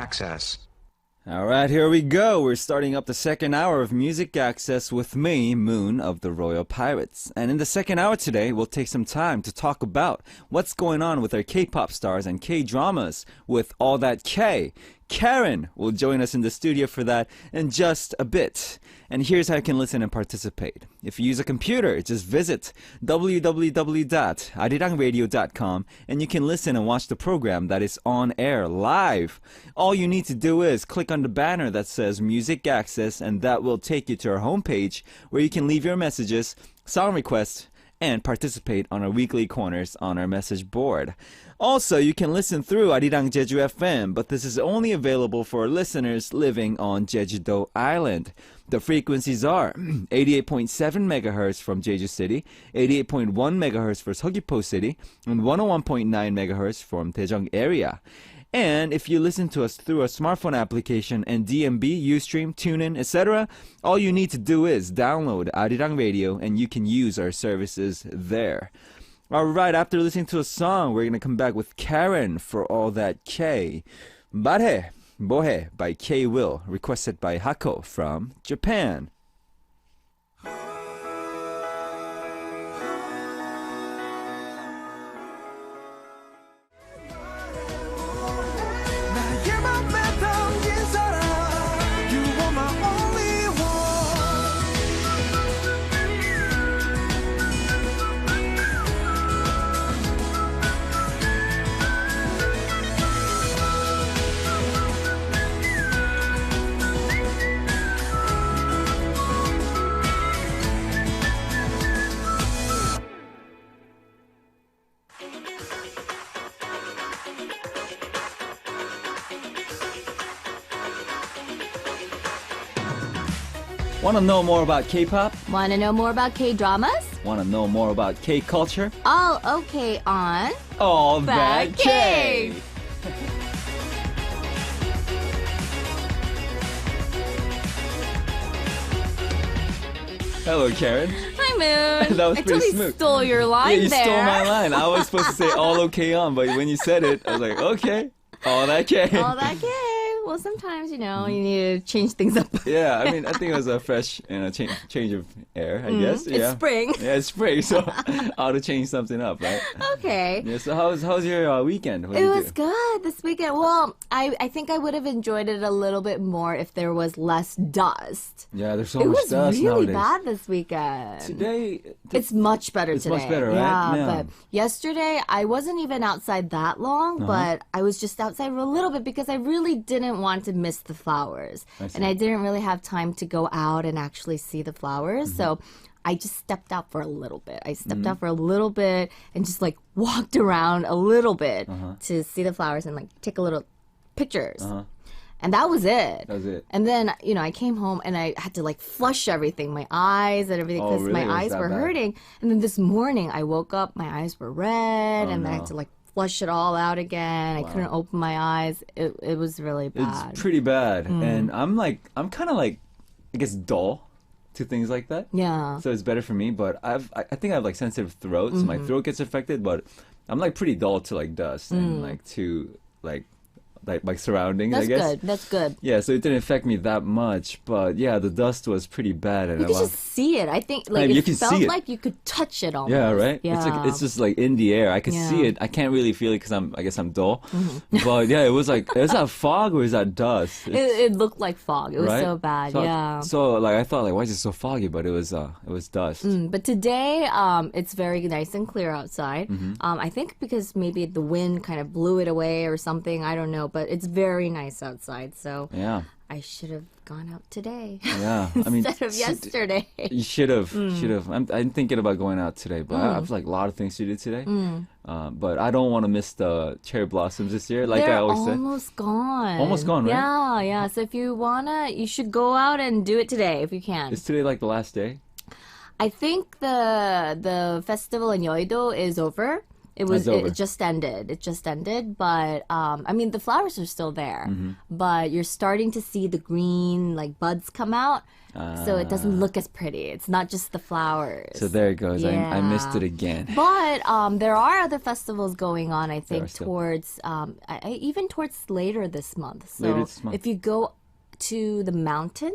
Access. All right, here we go. We're starting up the second hour of Music Access with me, Moon of the Royal Pirates. And in the second hour today, we'll take some time to talk about what's going on with our K-pop stars and K-dramas with All That K. Karen will join us in the studio for that in just a bit. And here's how you can listen and participate. If you use a computer, just visit www.arirangradio.com and you can listen and watch the program that is on air live. All you need to do is click on the banner that says Music Access, and that will take you to our homepage where you can leave your messages, song requests, and participate on our weekly corners on our message board. Also, you can listen through Arirang Jeju FM, but this is only available for listeners living on Jeju-do Island. The frequencies are 88.7 megahertz from Jeju City, 88.1 megahertz for Seogwipo City, and 101.9 megahertz from Daejeong area. And if you listen to us through a smartphone application and DMB, Ustream, TuneIn, etc., all you need to do is download Arirang Radio and you can use our services there. Alright, after listening to a song, we're going to come back with Karen for All That K. 말해, 뭐해 by K Will, requested by Hako from Japan. Want to know more about K-pop? Want to know more about K-dramas? Want to know more about K-culture? All okay on All That K! Hello, Karen. Hi, Moon. That was I pretty totally smooth. stole your line Yeah, you there. stole my line. I was supposed to say all okay on, but when you said it, I was like, okay, all that K. All that K. Well, sometimes, you need to change things up. Yeah, I mean, I think it was a fresh, change of air, I guess. It's Yeah. spring. Yeah, it's spring, so I ought to change something up, right? Okay. Yeah, so how's your weekend? What It did you was do? good this weekend. Well, I think I would have enjoyed it a little bit more if there was less dust. Yeah, there's so It much was dust really nowadays. bad this weekend. Today, It's much better It's today. much better, right? Yeah, Yeah. but yesterday I wasn't even outside that long, but I was just outside for a little bit because I really didn't want to miss the flowers. I see. And I didn't really have time to go out and actually see the flowers. So I just stepped out for a little bit. I stepped out for a little bit and just like walked around a little bit to see the flowers and like take a little pictures. And that was it. That was it. And then, I came home and I had to like flush everything, my eyes and everything, Oh, because really? my It was eyes that were bad? hurting. And then this morning I woke up, my eyes were red, and I no. had to like flush it all out again. I couldn't open my eyes. It was really bad. It's pretty bad, and I'm kind of like, I guess, dull to things like that. Yeah. So it's better for me, but I think I have like sensitive throat, so my throat gets affected. But I'm like pretty dull to like dust and like to like surroundings. That's I guess. good. That's good. Yeah, so it didn't affect me that much, but yeah, the dust was pretty bad. And You could just see it. I think like you it can felt see it. like you could touch it almost. Yeah, right. Yeah. It's just like in the air. I can see Yeah. it. I can't really feel it because I guess I'm dull. But yeah, it was like, is that fog or is that dust? It looked like fog. It was right? so bad. So, yeah. So like I thought like, why is it so foggy? But it was dust. But today, it's very nice and clear outside. I think because maybe the wind kind of blew it away or something. I don't know, but it's very nice outside. So Yeah. I should have gone out today Yeah. I mean, instead of yesterday. You should have. Should have. I'm thinking about going out today, but I have like a lot of things to do today. But I don't want to miss the cherry blossoms this year, like They're I always say. almost gone. Almost gone, right? Yeah, yeah. So if you you should go out and do it today if you can. Is today like the last day? I think the festival in Yeouido is over. It over. just ended. It just ended, but I mean the flowers are still there, but you're starting to see the green like buds come out, so it doesn't look as pretty. It's not just the flowers. So there it goes. Yeah. I missed it again. But there are other festivals going on. I think still. towards even towards later this month. So Later this month. if you go to the mountains,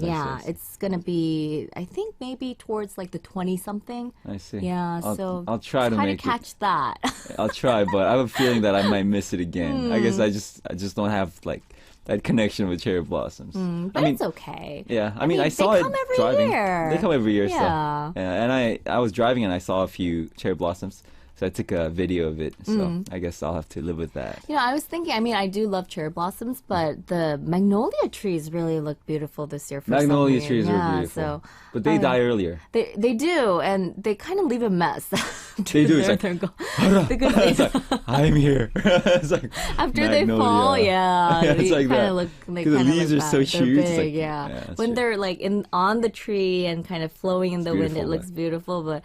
I see. it's gonna be I think maybe towards like the 20 something. I see. Yeah, I'll try to make catch that. I'll try, but I have a feeling that I might miss it again. I guess I just don't have like that connection with cherry blossoms. But I mean, it's okay. yeah. I mean, I saw they it come every driving. year. They come every year. Yeah. So, yeah. And I was driving and I saw a few cherry blossoms. So I took a video of it. So I guess I'll have to live with that. You know, I was thinking, I mean, I do love cherry blossoms, but the magnolia trees really look beautiful this year for Magnolia some trees reason. are Yeah, beautiful. so But they die earlier. They do, and they kind of leave a mess. They do. It's like, because it's like, I'm here. It's like after they magnolia. fall, yeah, Yeah, it's they like kind that. of look like 'Cause the kinda leaves look are so bad. They're huge. It's big, like- yeah. yeah, that's When true. they're like on the tree and kind of flowing in the wind, it beautiful, looks beautiful, but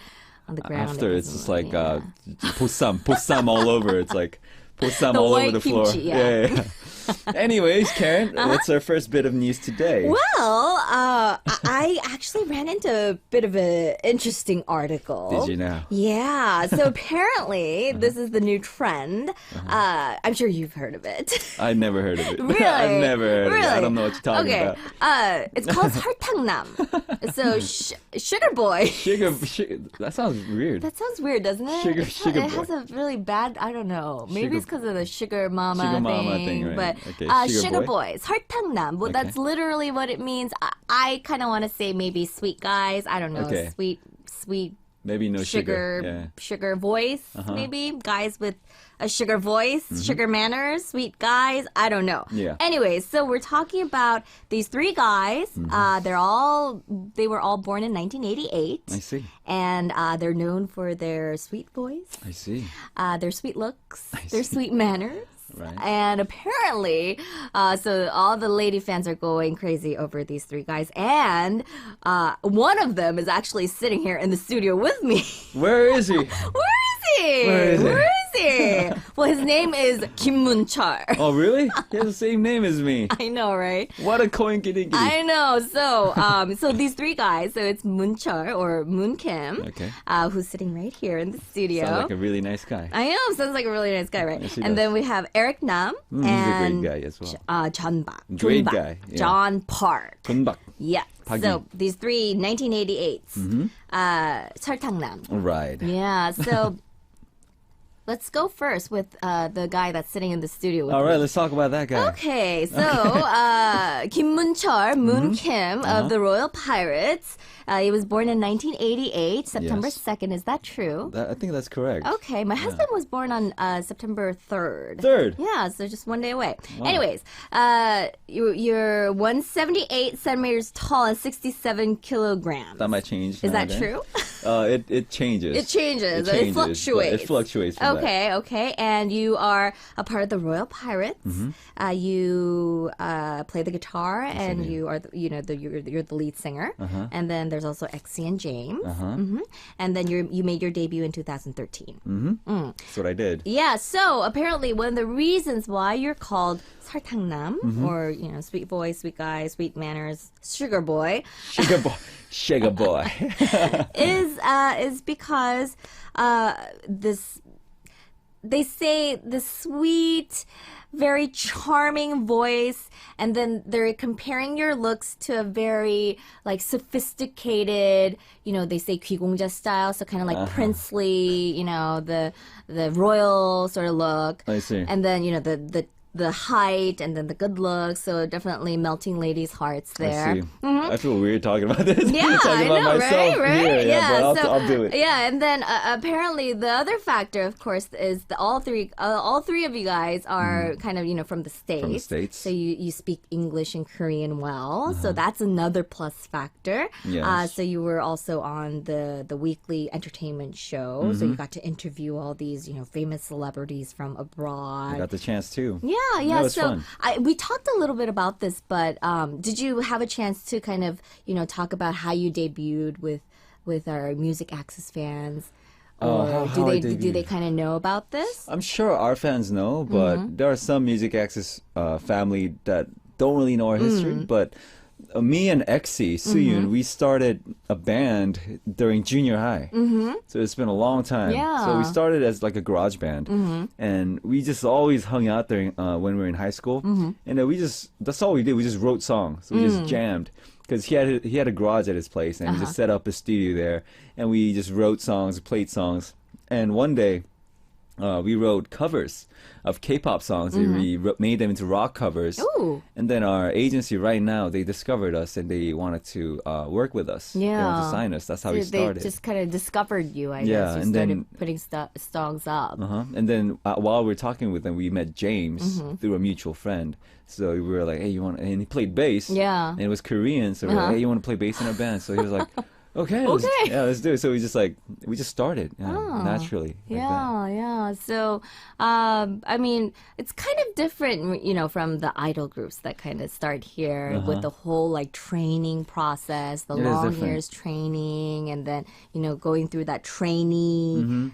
on the ground, After it it's doesn't just look- like yeah. pussam all over. It's like pussam The all over white the floor. kimchi, yeah. Anyways, Karen, what's our first bit of news today? Well, I actually ran into a bit of an interesting article. Did you now? Yeah. So apparently, this is the new trend. I'm sure you've heard of it. I never heard of it. Really? I've never heard of it. I Really? don't know what you're talking Okay. about. It's called 설탕남. So sugar boy. Sugar, that sounds weird. That sounds weird, doesn't it? Sugar it has boy. a really bad, I don't know. Maybe Sugar- it's because of the sugar mama Sugar thing. mama thing, right. But Okay, sugar sugar boy? boys, 설탕남. Well, that's literally what it means. I kind of want to say maybe sweet guys. I don't know. Okay. Sweet Maybe no sugar. Yeah. sugar voice, maybe guys with a sugar voice, sugar manners, sweet guys. I don't know. Yeah. Anyways, so we're talking about these three guys. They were all born in 1988. I see. And they're known for their sweet voice, I see. their sweet looks, their sweet manners. Right. And apparently, so all the lady fans are going crazy over these three guys. And one of them is actually sitting here in the studio with me. Where is he? Where is he? Where is he? Where is he? Well, his name is Kim Moon-chul. Oh, really? He has the same name as me. I know, right? What a coinkydinky. I know. So, so these three guys. So it's Moon-chul or Moon Kim, Okay. who's sitting right here in the studio. Sounds like a really nice guy. I know. Sounds like a really nice guy, right? Yes, he And does. then we have Eric Nam He's a and great guy as well. John Park. Great guy, yeah. John Park. Kunbak. Yeah. Pagi. So these three 1988s. 설탕남. Right. Yeah. So let's go first with the guy that's sitting in the studio with All me. right, let's talk about that guy. Okay, so Kim Moon-chul, Moon Kim of the Royal Pirates. He was born in 1988, September Yes. 2nd. Is that true? I think that's correct. Okay, my husband was born on September 3rd. Third. Yeah, so just one day away. Anyways, you're 178 centimeters tall and 67 kilograms. That might change. Is that nowadays. true? It changes. It changes. It changes, but fluctuates. It fluctuates. From that. Okay. And you are a part of the Royal Pirates. You play the guitar, and you are, you're the lead singer. And then there's also Exy and James. And then you made your debut in 2013. That's what I did. Yeah. So apparently, one of the reasons why you're called 설탕남, or sweet boy, sweet guy, sweet manners, sugar boy, Sugar boy. Sugar boy. is because they say the sweet, very charming voice, and then they're comparing your looks to a very like sophisticated, they say 귀공자 style, so kind of like princely, the royal sort of look. I see. And then the height, and then the good looks, so definitely melting ladies' hearts there. I see. I feel weird talking about this. Yeah, talking I about know, myself right? here. Yeah, but so, I'll do it. Yeah, and then apparently the other factor, of course, is all three of you guys are kind of from the States. From the States. So you speak English and Korean well, so that's another plus factor. Yes. So you were also on the weekly entertainment show, so you got to interview all these famous celebrities from abroad. I got the chance too. Yeah. That was So fun. we talked a little bit about this, but did you have a chance to kind of talk about how you debuted with our Music Access fans? Or how I do debut. they kind of know about this? I'm sure our fans know, but there are some Music Access family that don't really know our history. But me and Exy, Suyun, we started a band during junior high. So it's been a long time. Yeah. So we started as like a garage band. And we just always hung out there when we were in high school. And then that's all we did. We just wrote songs. We just jammed. Because he had a garage at his place, and we just set up a studio there, and we just wrote songs, played songs. And one day, we wrote covers of K-pop songs. And we made them into rock covers. Ooh. And then our agency right now, they discovered us, and they wanted to work with us. They wanted to sign us. That's how we started. They just kind of discovered you, I Yeah, guess. You and started then- putting songs up. And then while we were talking with them, we met James through a mutual friend. So we were like, hey, you want? And he played bass. Yeah. And it was Korean, so we were like, hey, you want to play bass in our band? So he was like, okay, let's do it. So we just started naturally. Like that. Yeah. So, I mean, it's kind of different, from the idol groups that kind of start here with the whole like training process, the It is long different. years training, and then going through that trainee.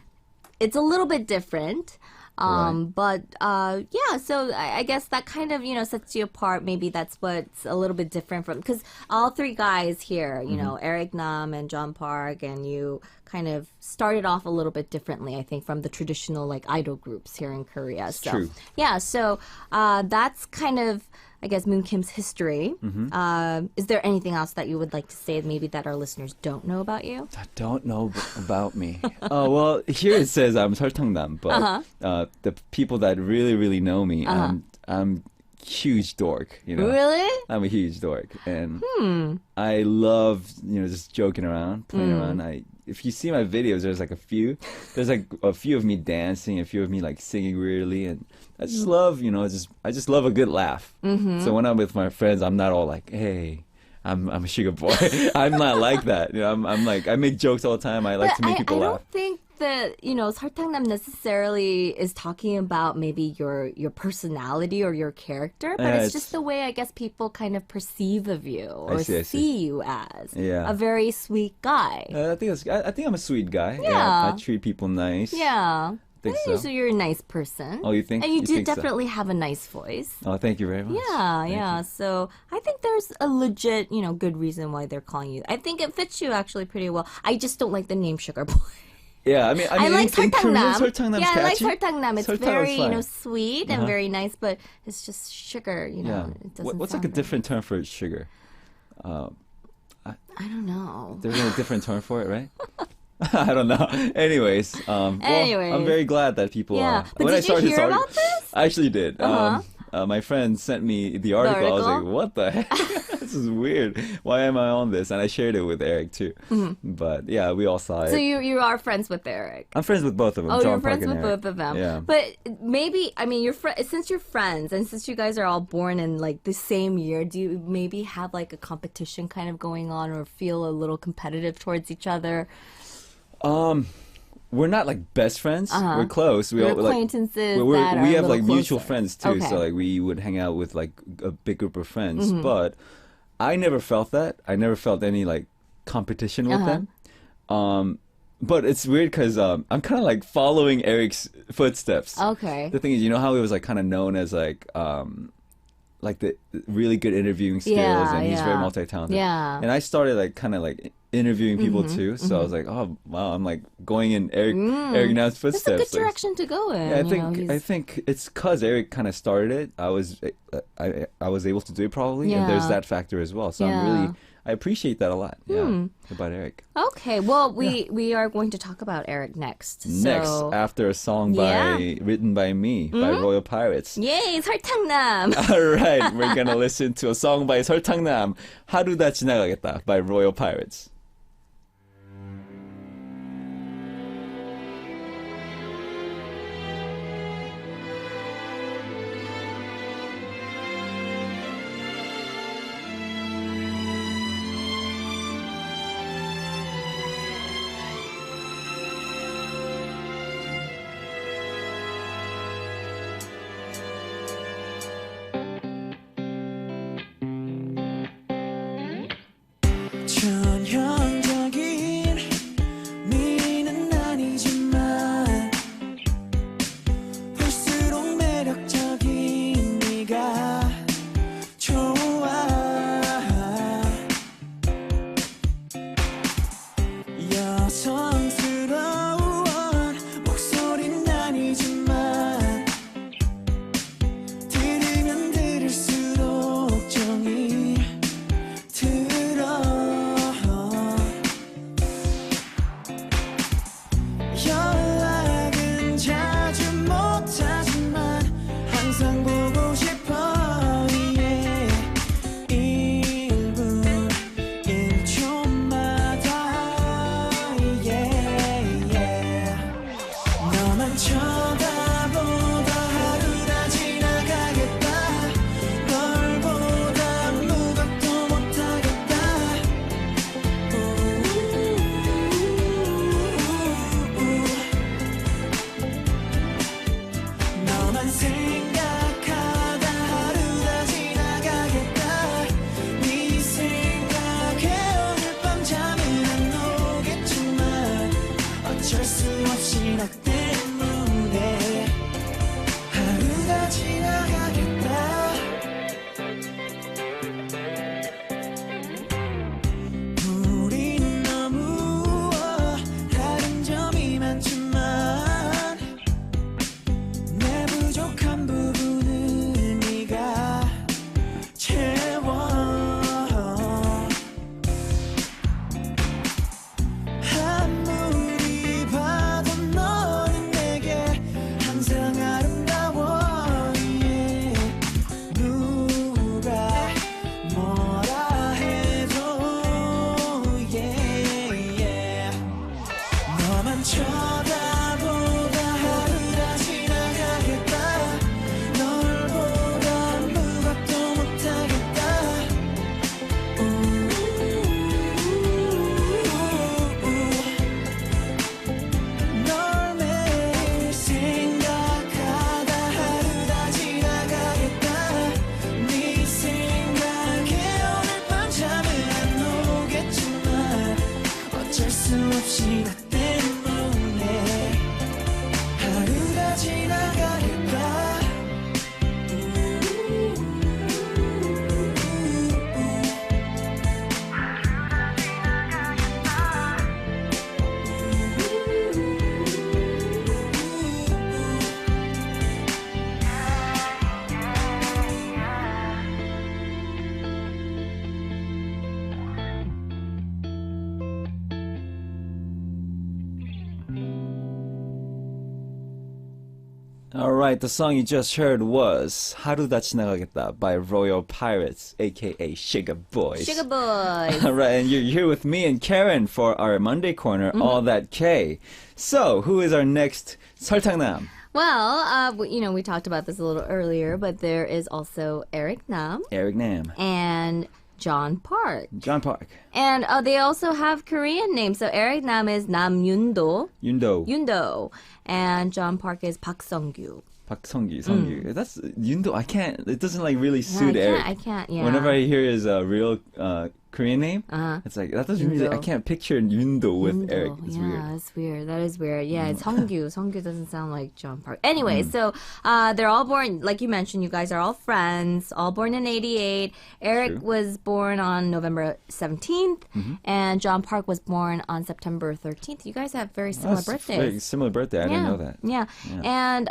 It's a little bit different. But yeah, so I guess that kind of sets you apart. Maybe that's what's a little bit different from, because all three guys here, Eric Nam and John Park, and you kind of started off a little bit differently, I think, from the traditional like idol groups here in Korea. So true. yeah, so that's kind of, I guess, Moon Kim's history. Is there anything else that you would like to say, maybe that our listeners don't know about you? I don't know about me. Oh, well, here it says I'm 설탕남, but the people that really, really know me, I'm huge dork, Really? I'm a huge dork, and I love, just joking around, playing around. If you see my videos, there's like a few of me dancing, a few of me like singing weirdly, and I just love, I just love a good laugh. So when I'm with my friends, I'm not all like, hey, I'm a sugar boy. I'm not like that. I'm like, I make jokes all the time. I like to make people I laugh. don't think that 설탕남 necessarily is talking about maybe your personality or your character, but it's just the way I guess people kind of perceive of you or I see. you as Yeah. a very sweet guy. I think I'm a sweet guy. Yeah. I treat people nice. Yeah. Think I think so. you're a nice person. Oh, you think? And you do think so? definitely have a nice voice. Oh, thank you very much. Yeah, Thank yeah. you. So I think there's a legit, good reason why they're calling you. I think it fits you actually pretty well. I just don't like the name Sugar Boy. Yeah, I mean, I like in Korean, 설탕남. 설탕남's Yeah, I like catchy. 설탕남. It's 설탕 is very, fine. sweet and very nice, but it's just sugar, Yeah. It doesn't What's sound like a very- different term for sugar? I don't know. There's no different term for it, right? I don't know. Anyways, well, Anyways. I'm very glad that people. Yeah, but when did I started, you hear about this? I actually did. My friend sent me the article. I was like, article? "What the heck? This is weird. Why am I on this?" And I shared it with Eric too. But yeah, we all saw it. So you are friends with Eric. I'm friends with both of them. Oh, John you're Park friends and with Eric. both of them. Yeah. But maybe, I mean, since you're friends and since you guys are all born in like the same year, do you maybe have like a competition kind of going on or feel a little competitive towards each other? We're not like best friends. We're close. You're all, like, acquaintances we that are have a little like mutual closer. friends too. Okay. So like we would hang out with like a big group of friends. But I never felt that. I never felt any like competition with them. But it's weird because I'm kind of like following Eric's footsteps. Okay. The thing is, you know how he was like kind of known as like the really good interviewing skills, Yeah, and he's very yeah. multi-talented. Yeah. And I started like kind of like interviewing people too. So I was like, oh wow, I'm like going in Eric Nam's That's footsteps. a good Like, direction to go in. yeah, he's- I think it's cause Eric kind of started it. I was able to do it probably, and there's Yeah. that factor as well. So Yeah. I appreciate that a lot. Yeah, about Eric. Okay, well, we are going to talk about Eric next. Next, So, after a song written by me by Royal Pirates. yay, 설탕남. All right, we're gonna listen to a song by 설탕남, 하루다 지나가겠다 by Royal Pirates. 전혀 연락은 자주 못하지만 항상 보고 싶어 yeah. 1분 1초마다 yeah, yeah. 너만 쳐다보다 하루가 지나가겠다 널 보다 무각도 못하겠다 너만 생각하다 하루가 지나가겠다 네 생각에 오늘 밤 잠은 안 오겠지만 어쩔 수 없이 너 때문에 하루가 지나가겠다 우린 너무 다른 점이 많지만 내 부족한 부분을 네가 채워 아무리 봐도 너는 내게 항상 아름다워 yeah. 누가 뭐라 해도 yeah, yeah. 너만 쳐다보다 하루가 지나가겠다 널 보다 무각도 못하겠다 널 매일 생각하다 하루가 지나가겠다 네 생각에 오늘 밤 잠은 안 오겠지만 어쩔 수 없이 나 때문에 하루가 지나가겠다 Alright, the song you just heard was 하루다 지나가겠다 by Royal Pirates, aka Sugar Boys. Sugar boys. Alright, and you're here with me and Karen for our Monday Corner, All That K. So, who is our next 설탕남? Well, we talked about this a little earlier, but there is also Eric Nam Eric Nam. and John Park. John Park. And they also have Korean names. So Eric Nam is Nam Yundo. Yundo. And John Park is Park Sung-gyu. Sungyu. That's Yundo. I can't. It doesn't like really suit Eric. I can't. Yeah. Whenever I hear his real Korean name, it's like that doesn't really. I Yundo. can't picture Yundo with Yundo. Eric. It's weird. Yeah, it's weird. That is weird. Yeah, it's Sungyu. Sungyu doesn't sound like John Park. Anyway, so they're all born, like you mentioned, you guys are all friends, all born in 88. Eric True. was born on November 17th, and John Park was born on September 13th. You guys have very similar That's birthdays. very similar birthday. I didn't know that. Yeah. And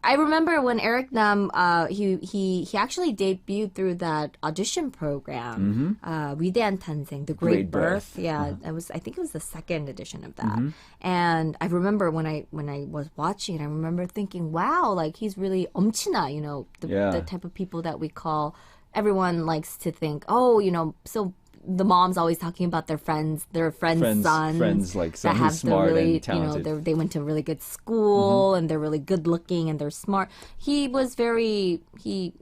I remember when Eric Nam he actually debuted through that audition program, 위대한 탄생, The Great Birth. Yeah, I think it was the second edition of that. And I remember when I was watching, I remember thinking, wow, like he's really 엄친아, the type of people that we call. Everyone likes to think, so the mom's always talking about their friends' sons. Friends like that someone have who's smart the really, and talented. they went to a really good school and they're really good looking and they're smart. He was very, he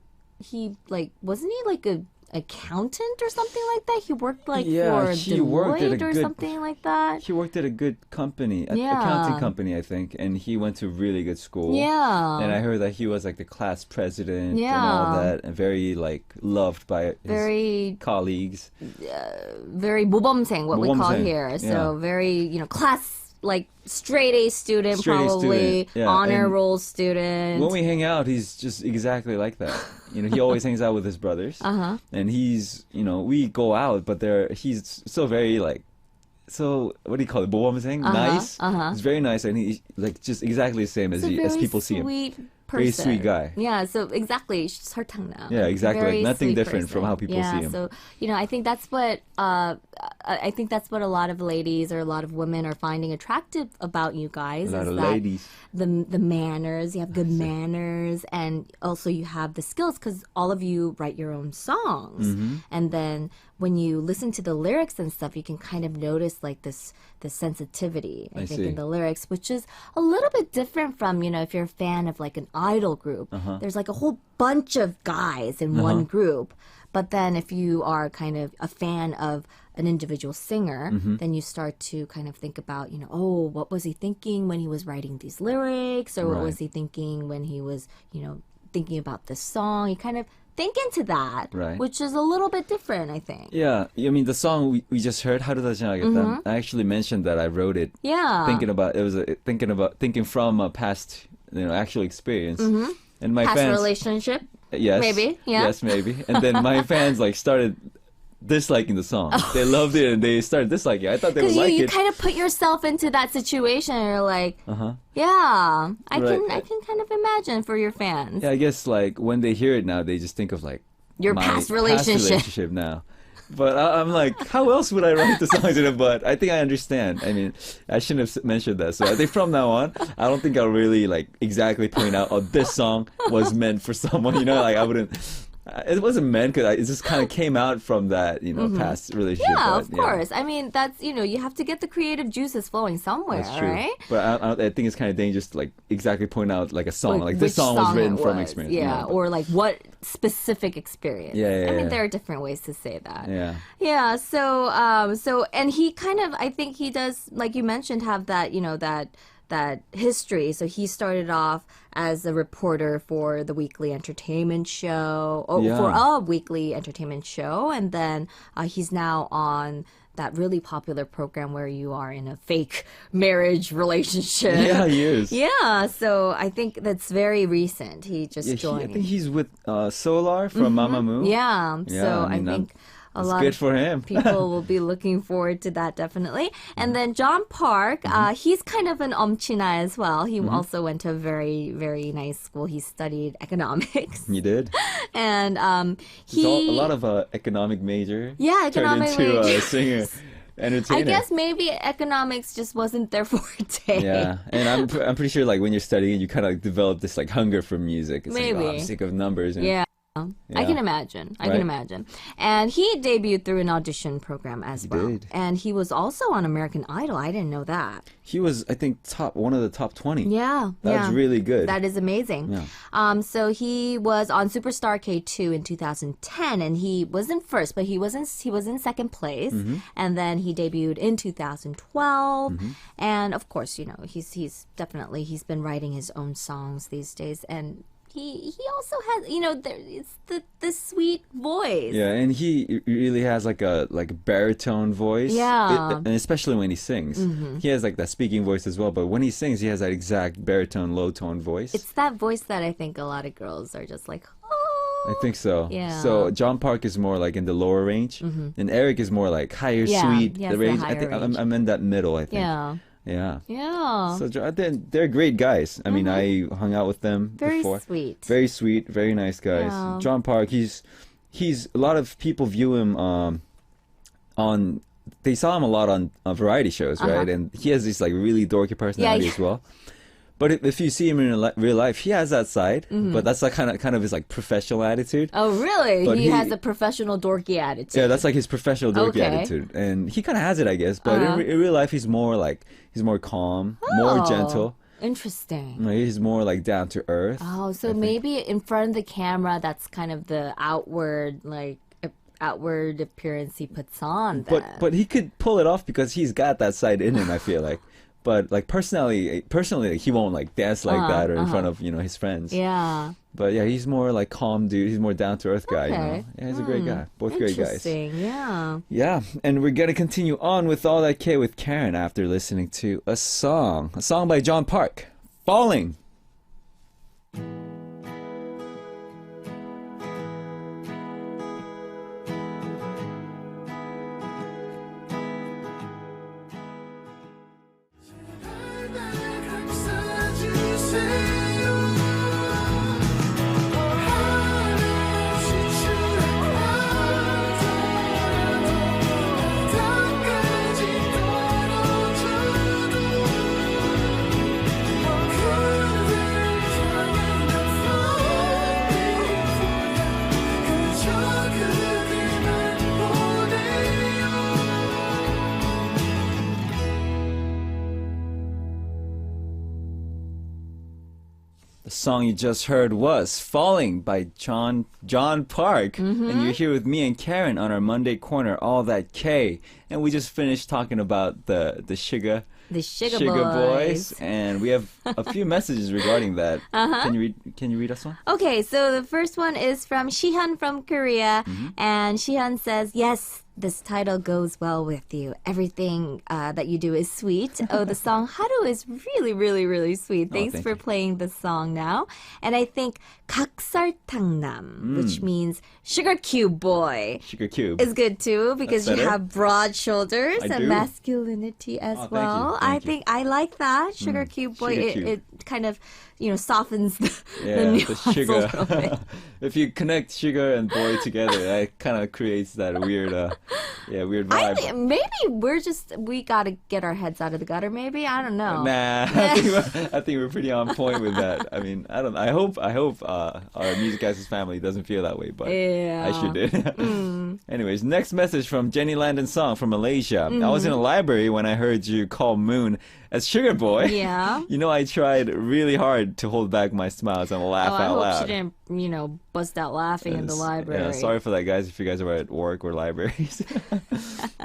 wasn't he like a accountant or something like that? He worked for Deloitte or something like that. He worked at a good company, accounting company, I think, and he went to really good school. Yeah. And I heard that he was like the class president and all that, and very like loved by his colleagues. Very 모범생, what we call 모범생. here. So very, class, like straight A student, probably honor roll student. When we hang out, he's just exactly like that. He always hangs out with his brothers, and he's, we go out, but he's so very like, so what do you call it? 모범생, nice. He's very nice, and he's like just exactly the same as people see him. Sweet person. Very sweet guy. Yeah, so exactly. 설탕나. Yeah, exactly. Very Like, nothing sweet different from person. how people see him. So, I think that's what a lot of ladies or a lot of women are finding attractive about you guys. A lot is of that ladies. the manners, you have good manners, and also you have the skills because all of you write your own songs. Mm-hmm. And then when you listen to the lyrics and stuff, you can kind of notice like this sensitivity, I think, see. in the lyrics, which is a little bit different from, if you're a fan of like an idol group. There's like a whole bunch of guys in one group. But then if you are kind of a fan of an individual singer, then you start to kind of think about, what was he thinking when he was writing these lyrics? Or what Right. was he thinking when he was, thinking about this song? You kind of think into that, Right. which is a little bit different, I think. Yeah, I mean the song we just heard, 하루다 지나가겠다. I actually mentioned that I wrote it Yeah. thinking from a past, actual experience. And my Past fans, relationship. yes, maybe, yeah. yes, maybe. And then my fans like started disliking the song. They loved it and they started disliking it. I thought they would Because like you it. kind of put yourself into that situation and you're like, Uh-huh. yeah, I Right. can kind of imagine for your fans. Yeah, I guess like when they hear it now, they just think of like Your my past relationship. now. But I'm like, how else would I write the songs in it? But I think I understand. I mean, I shouldn't have mentioned that. So I think from now on, I don't think I'll really like exactly point out, oh, this song was meant for someone. Like I wouldn't. It wasn't meant because it just kind of came out from that, past relationship. Yeah, but, of course. I mean, that's, you have to get the creative juices flowing somewhere, That's true. right? But I think it's kind of dangerous to like exactly point out like a song. Like this which song was written it from was. experience. Yeah, or like what specific experience. Yeah, I mean, yeah. there are different ways to say that. Yeah. Yeah, so and he kind of, I think he does, like you mentioned, have that, that history. So he started off as a reporter for the weekly entertainment show, or Yeah. for a weekly entertainment show, and then he's now on that really popular program where you are in a fake marriage relationship. Yeah, he is. Yeah, so I think that's very recent. He just Yeah, I joined. think he's with Solar from Mamamoo. Yeah, Yeah, so I mean, I think a It's lot good of for him. people will be looking forward to that definitely. And then John Park, he's kind of an omchina as well. He also went to a very, very nice school. He studied economics. You did. And He's he... a lot of economic major. Yeah, economic turned into a major. singer, entertainer. I guess maybe economics just wasn't their forte. Yeah, and I'm pretty sure like when you're studying, you kind of like develop this like hunger for music. It's like, oh, I'm Maybe. sick of numbers. And, Yeah. I Yeah. can imagine. I Right. can imagine. And he debuted through an audition program as well. did. And he was also on American Idol. I didn't know that. He was, I think, one of the top 20. Yeah. That's yeah. really good. That is amazing. Yeah. So he was on Superstar K2 in 2010, and he wasn't first, but he was in second place. Mm-hmm. And then he debuted in 2012. And of course, he's definitely he's been writing his own songs these days, and he also has it's the sweet voice. Yeah, and he really has like a baritone voice. Yeah. And especially when he sings. He has like that speaking voice as well, but when he sings, he has that exact baritone, low tone voice. It's that voice that I think a lot of girls are just like, oh. I think so. Yeah. So John Park is more like in the lower range, and Eric is more like higher, Yeah, sweet. he has The the range. I higher think range. I'm in that middle. I think. Yeah. Yeah. Yeah. So they're great guys. I mean, I hung out with them Very before. sweet. Very sweet, very nice guys. Yeah. John Park, he's a lot of people view him on. They saw him a lot on variety shows, right? And he has this like really dorky personality Yeah. as well. But if you see him in real life, he has that side. But that's like kind of his like professional attitude. Oh, really? But He he- has a professional dorky attitude. Yeah, that's like his professional dorky Okay. attitude, and he kind of has it, I guess. But in real life, he's more calm, more Oh, gentle. Interesting. Like, he's more like down to earth. Oh, so maybe in front of the camera, that's kind of the outward appearance he puts on. Then. But he could pull it off because he's got that side in him, I feel like. But like personally, he won't like dance like that or in front of his friends. yeah. But yeah, he's more like calm dude. He's more down to earth guy. Okay. Yeah, he's a great guy. Both great guys. Interesting. Yeah. Yeah, and we're gonna continue on with All That K with Karen after listening to a song by John Park, "Falling." The song you just heard was Falling by John Park. And you're here with me and Karen on our Monday Corner, All That K. And we just finished talking about the Sugar Boys. And we have a few messages regarding that. Can you read us one? Okay, so the first one is from Shihyun from Korea. And Shihyun says, yes, this title goes well with you. Everything that you do is sweet. Oh, the song Haru is really, really, really sweet. Thanks for playing the song now. And I think 각설탕남, which means sugar cube boy, Sugar Cube. is good too because you better. have broad shoulders I and do. masculinity as Oh, thank well. you, I thank you. think I like that. Sugar cube boy, Sugar it, cube. it kind of, softens the Yeah, the nuance a sugar. little bit. If you connect sugar and boy together, that kind of creates that weird, weird I vibe. think maybe we gotta get our heads out of the gutter. Maybe I don't know. Nah, I think we're pretty on point with that. I mean, I hope our Music Access family doesn't feel that way, but I sure did. Anyways, next message from Jenny Landon Song from Malaysia. I was in a library when I heard you call Moon as Sugar Boy. Yeah. You know, I tried really hard to hold back my smiles and laugh I out hope loud. she didn't, bust out laughing in the library. Yeah, sorry for that, guys, if you guys are at work or libraries.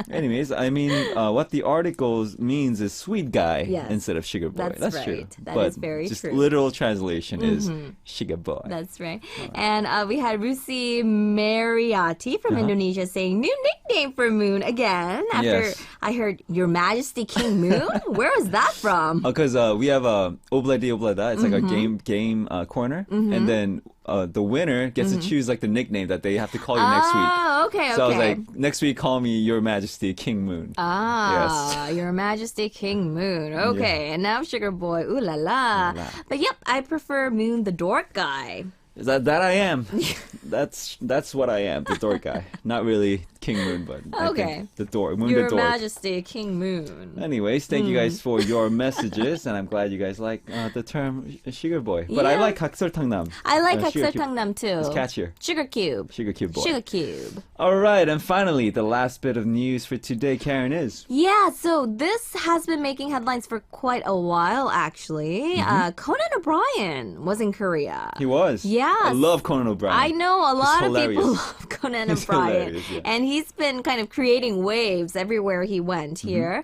Anyways, I mean, what the article means is sweet guy Yes. instead of sugar boy. That's true. right. That But is very just true. literal translation is sugar boy. That's right. And we had Rusi Mariati from Indonesia saying, new nickname for Moon again. After Yes. I heard Your Majesty King Moon. Where was that from? Because we have a Obladi Oblada. It's like a game corner, and then the winner gets to choose like the nickname that they have to call you next week. Oh, okay, okay. So I was like, next week, call me Your Majesty King Moon. Your Majesty King Moon. Okay, and now Sugar Boy. Ooh la la. But yep, I prefer Moon the dork guy. That I am. That's what I am, the dork guy. Not really King Moon, but I Okay. think the dork, Moon Your the dork. Majesty King Moon. Anyways, thank you guys for your messages, and I'm glad you guys like the term sugar boy. But I Yeah. like 각설탕남. I like Sugar Cube. 각설탕남 too. It's catchier. Sugar Cube. Sugar Cube boy. Sugar Cube. All right, and finally, the last bit of news for today, Karen, is Yeah, so this has been making headlines for quite a while, actually. Conan O'Brien was in Korea. he was. Yes. I love Conan O'Brien. I know a lot of hilarious. people love Conan He's O'Brien. hilarious, yeah. And he's been kind of creating waves everywhere he went here.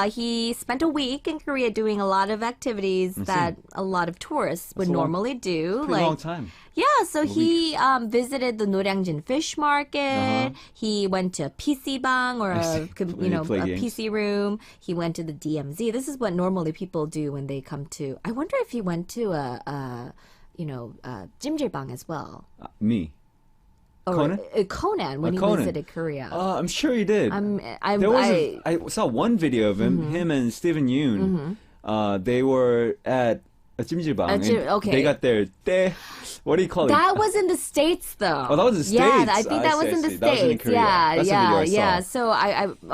He spent a week in Korea doing a lot of activities that a lot of tourists would a long- normally do. Pretty long time. Yeah, so he visited the Noryangjin Fish Market. He went to a PC bang or I a see. When you play a games. PC room. He went to the DMZ. This is what normally people do when they come to. I wonder if he went to a Jimjilbang as well. Me. Or, Conan? Conan when he Conan. visited Korea. I'm sure he did. There I saw one video of him and Steven Yeun. They were at a Jimjilbang. okay. They got their what do you call it? That was in the States, though. Oh, that was the Yeah, States. I think I that was see, in I the see. That was in States. Korea. Yeah, That's the yeah, video I saw. yeah. So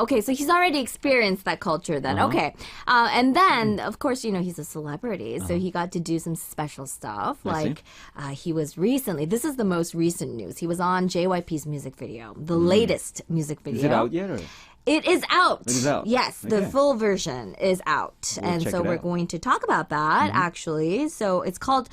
okay, so he's already experienced that culture then. Uh-huh. Okay, and then of course he's a celebrity, so he got to do some special stuff. I see. Like he was recently. This is the most recent news. He was on JYP's music video, the latest music video. Is it out yet? Or? It is out. It is out. Yes, the Okay. full version is out. We'll and check so it we're out. going to talk about that, actually. So it's called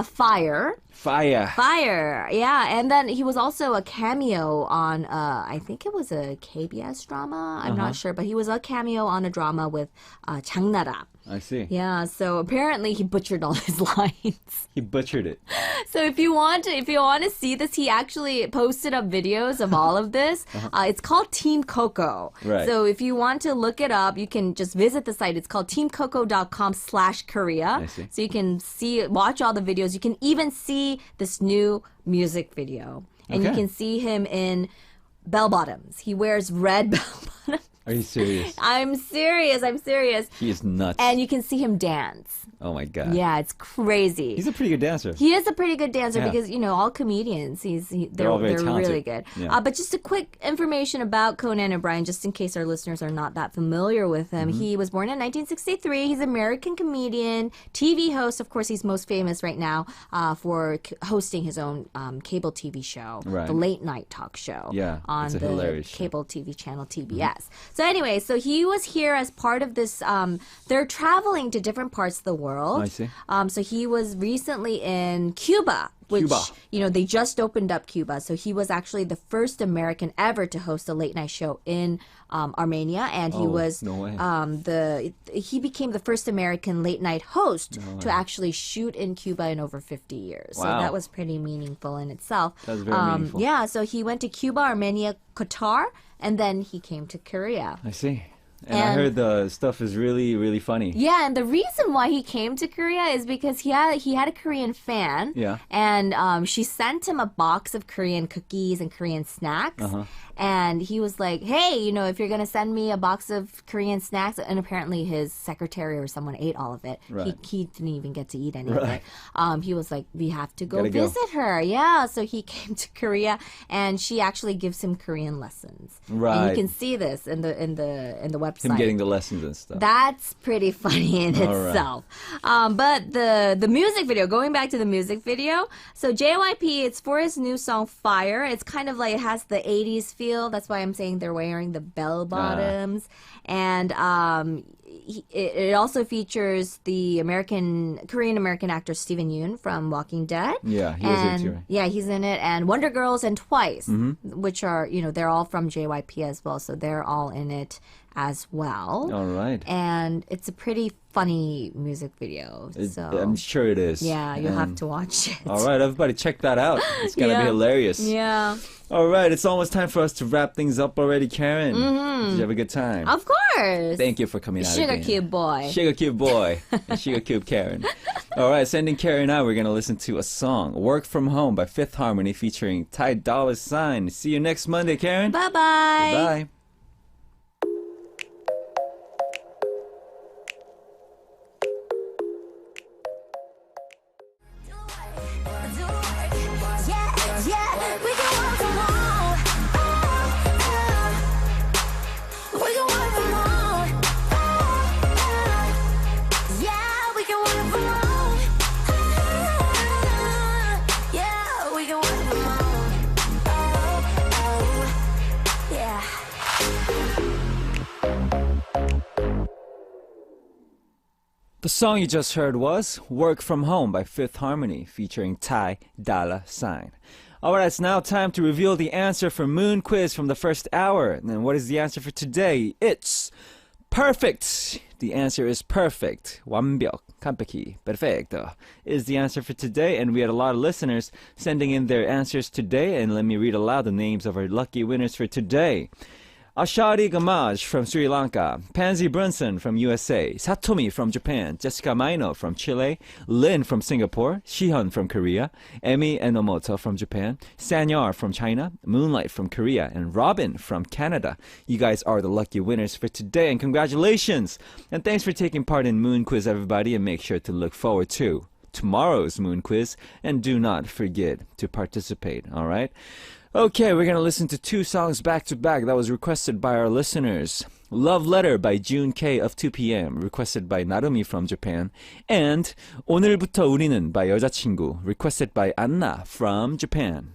Fire. Fire. Yeah. And then he was also a cameo on, I think it was a KBS drama. I'm not sure, but he was a cameo on a drama with 장나라. I see. Yeah, so apparently he butchered all his lines. He butchered it. So if you want to see this, he actually posted up videos of all of this. It's called Team Coco. Right. So if you want to look it up, you can just visit the site. It's called teamcoco.com/Korea. I see. So you can watch all the videos. You can even see this new music video. And you Okay. can see him in bell bottoms. He wears red bell bottoms. Are you serious? I'm serious. He is nuts. And you can see him dance. Oh my god. Yeah, it's crazy. He's a pretty good dancer. He is a pretty good dancer Yeah. because all comedians. They're all very talented. really good. Yeah. But just a quick information about Conan O'Brien, just in case our listeners are not that familiar with him. Mm-hmm. He was born in 1963. He's an American comedian, TV host. Of course, he's most famous right now for hosting his own cable TV show, Right. the Late Night Talk Show. Yeah, on it's a the hilarious show. cable TV channel TBS. So anyway, so he was here as part of this. They're traveling to different parts of the world. I see. So he was recently in Cuba. Which, Cuba. they just opened up Cuba. So he was actually the first American ever to host a late night show in Armenia. And he was no way. he became the first American late night host to actually shoot in Cuba in over 50 years. So Wow. that was pretty meaningful in itself. That's very meaningful. Yeah, so he went to Cuba, Armenia, Qatar, and then he came to Korea. I see. And I And- heard the stuff is really, really funny. Yeah, and the reason why he came to Korea is because he had a Korean fan. Yeah. And she sent him a box of Korean cookies and Korean snacks. And he was like, hey, if you're going to send me a box of Korean snacks, and apparently his secretary or someone ate all of it. Right. He didn't even get to eat any Right. of it. He was like, we have to go Gotta go. visit her. Yeah, so he came to Korea, and she actually gives him Korean lessons. And Right. you can see this in the website. Him getting the lessons and stuff. That's pretty funny in All right. itself. But the music video, going back to the music video, so JYP, it's for his new song Fire. It's kind of like it has the 80s feel. That's why I'm saying they're wearing the bell bottoms. And it also features the Korean-American actor Steven Yeun from Walking Dead. Yeah, he was in it And- too, right? Yeah, he's in it. And Wonder Girls and Twice, Mm-hmm. which are, they're all from JYP as well. So they're all in it as well. All right. And it's a pretty funny music video. So I'm sure it is. yeah, you'll have And- to watch it. All right, everybody, check that out. It's gonna Yeah. be hilarious. Yeah, All right, it's almost time for us to wrap things up already, Karen. Did you have a good time? of course. Thank you for coming out Sugar again. Cube Boy. Sugar Cube Boy and Sugar Cube Karen. All right, sending Karen out, we're going to listen to a song, Work From Home by Fifth Harmony featuring Ty Dolla $ign. See you next Monday, Karen. Bye-bye. Bye. The song you just heard was Work From Home by Fifth Harmony featuring Ty Dolla $ign. Alright, it's now time to reveal the answer for Moon Quiz from the first hour. And what is the answer for today? It's perfect! The answer is perfect. 완벽, 완벽히, perfecto is the answer for today. And we had a lot of listeners sending in their answers today. And let me read aloud the names of our lucky winners for today. Ashari Gamaj from Sri Lanka, Pansy Brunson from USA, Satomi from Japan, Jessica Maino from Chile, Lin from Singapore, Shihan from Korea, Emi Enomoto from Japan, Sanyar from China, Moonlight from Korea, and Robin from Canada. You guys are the lucky winners for today, and congratulations! And thanks for taking part in Moon Quiz, everybody, and make sure to look forward to tomorrow's Moon Quiz, and do not forget to participate, alright? Okay, we're gonna listen to two songs back to back that was requested by our listeners. Love Letter by June K of 2PM, requested by Narumi from Japan, and 오늘부터 우리는 by 여자친구, requested by Anna from Japan.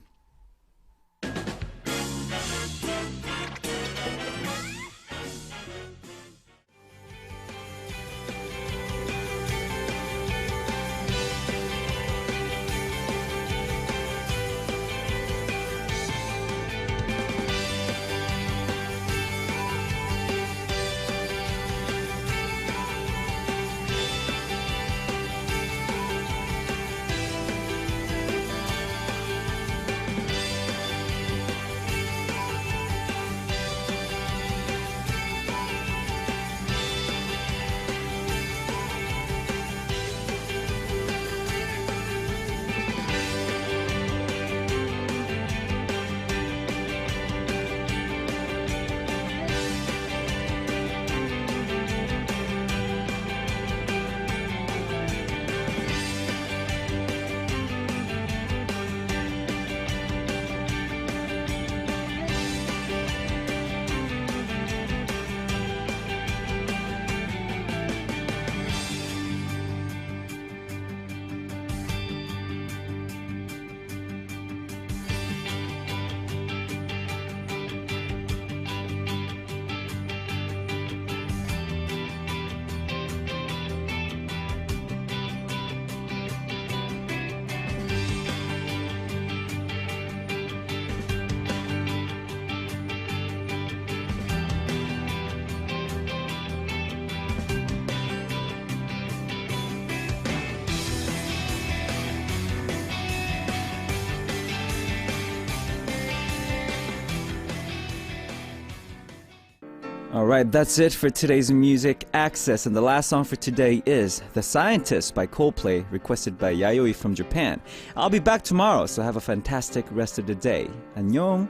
All right, that's it for today's Music Access. And the last song for today is The Scientist by Coldplay, requested by Yayoi from Japan. I'll be back tomorrow, so have a fantastic rest of the day. 안녕.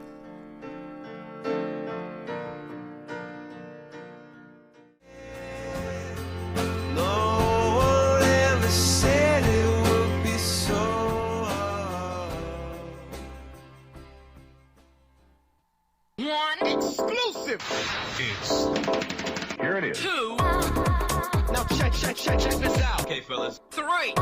No one ever said it would be so hard. One exclusive. Here it is. Two. Now check this out. Okay, fellas. Three.